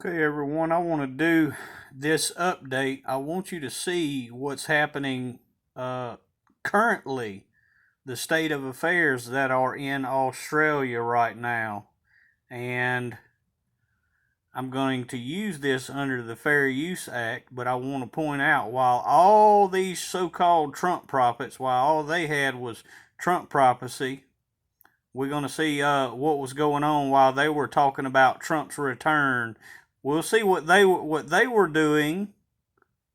Okay, everyone, I want to do this update. I want you to see what's happening currently, the state of affairs that are in Australia right now. And I'm going to use this under the Fair Use Act, but I want to point out while all these so called Trump prophets, while all they had was Trump prophecy, we're going to see what was going on while they were talking about Trump's return. We'll see what they were doing,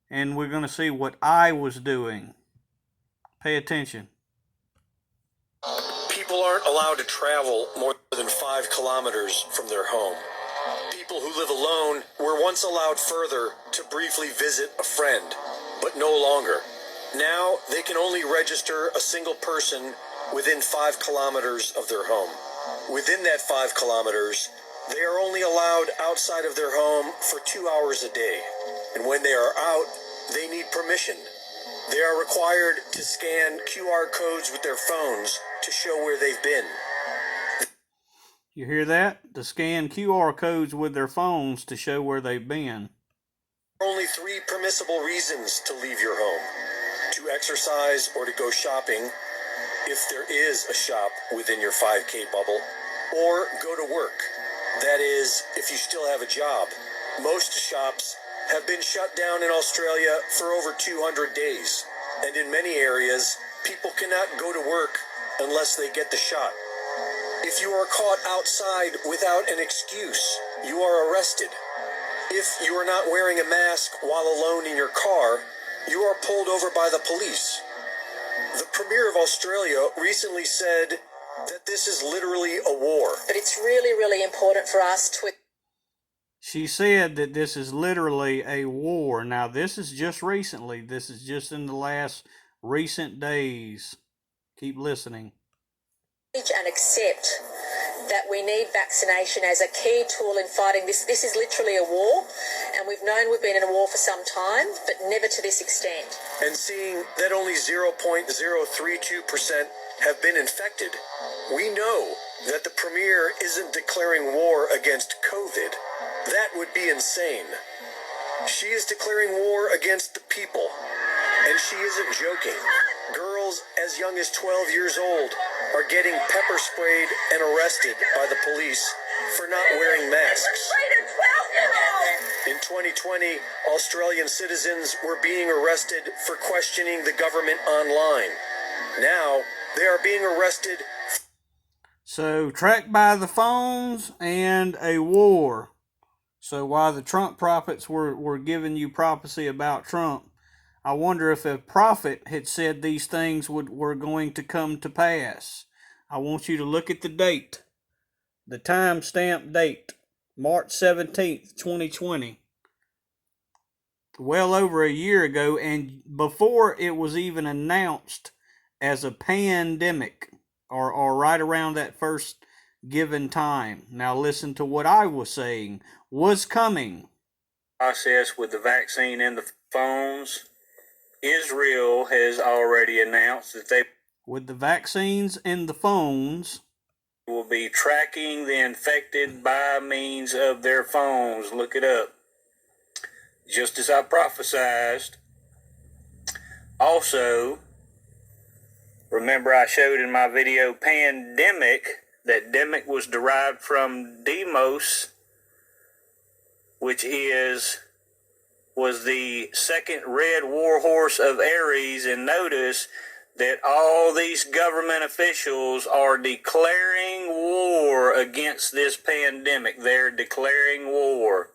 and we're going to see what I was doing. Pay attention. People aren't allowed to travel more than 5 kilometers from their home. People who live alone were once allowed further to briefly visit a friend, but no longer. Now they can only register a single person within 5 kilometers of their home. Within that 5 kilometers, they are only allowed outside of their home for 2 hours a day. And when they are out, they need permission. They are required to scan QR codes with their phones to show where they've been. You hear that? To scan QR codes with their phones to show where they've been. There are only 3 permissible reasons to leave your home: to exercise or to go shopping, if there is a shop within your 5K bubble, or go to work. That is, if you still have a job. Most shops have been shut down in Australia for over 200 days, and in many areas, people cannot go to work unless they get the shot. If you are caught outside without an excuse, you are arrested. If you are not wearing a mask while alone in your car, you are pulled over by the police. The Premier of Australia recently said that this is literally a war. But it's really, really important for us to... She said that this is literally a war. Now, this is just recently. This is just in the last recent days. Keep listening. And accept that we need vaccination as a key tool in fighting this. This is literally a war, and we've known we've been in a war for some time, but never to this extent. And seeing that only 0.032% have been infected, we know that the Premier isn't declaring war against COVID. That would be insane. She is declaring war against the people, and she isn't joking. Girls as young as 12 years old are getting pepper sprayed and arrested by the police for not wearing masks. In 2020, Australian citizens were being arrested for questioning the government online. Now, they are being arrested. So, tracked by the phones and a war. So, while the Trump prophets were giving you prophecy about Trump, I wonder if a prophet had said these things were going to come to pass. I want you to look at the date, the timestamp date, March 17th, 2020. Well over a year ago, and before it was even announced as a pandemic, or right around that first given time. Now listen to what I was saying was coming. Process with the vaccine and the phones. Israel has already announced that they with the vaccines and the phones will be tracking the infected by means of their phones. Look it up. Just as I prophesied. Also, remember I showed in my video pandemic that demic was derived from demos, which was the second red war horse of Aries, and notice that all these government officials are declaring war against this pandemic. They're declaring war.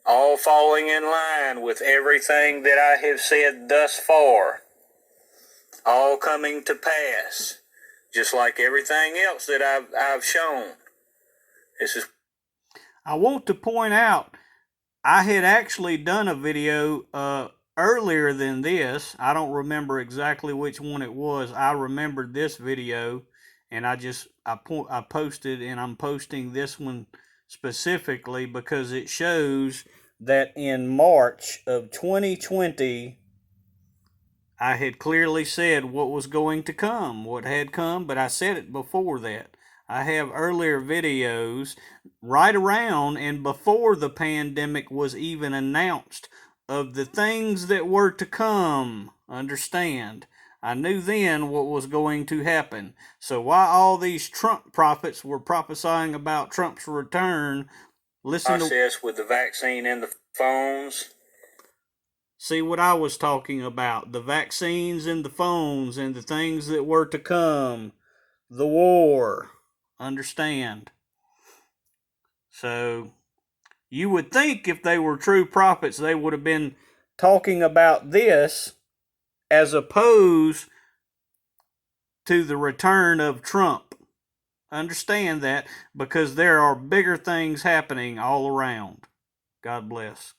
All falling in line with everything that I have said thus far. All coming to pass. Just like everything else that I've shown. I want to point out, I had actually done a video earlier than this. I don't remember exactly which one it was. I remembered this video, and I posted, and I'm posting this one specifically because it shows that in March of 2020, I had clearly said what was going to come, what had come, but I said it before that. I have earlier videos right around and before the pandemic was even announced of the things that were to come. Understand? I knew then what was going to happen. So while all these Trump prophets were prophesying about Trump's return, listen to process with the vaccine and the phones. see what I was talking about. The vaccines and the phones and the things that were to come. The war. Understand? So you would think if they were true prophets, they would have been talking about this as opposed to the return of Trump. Understand that, because there are bigger things happening all around. God bless.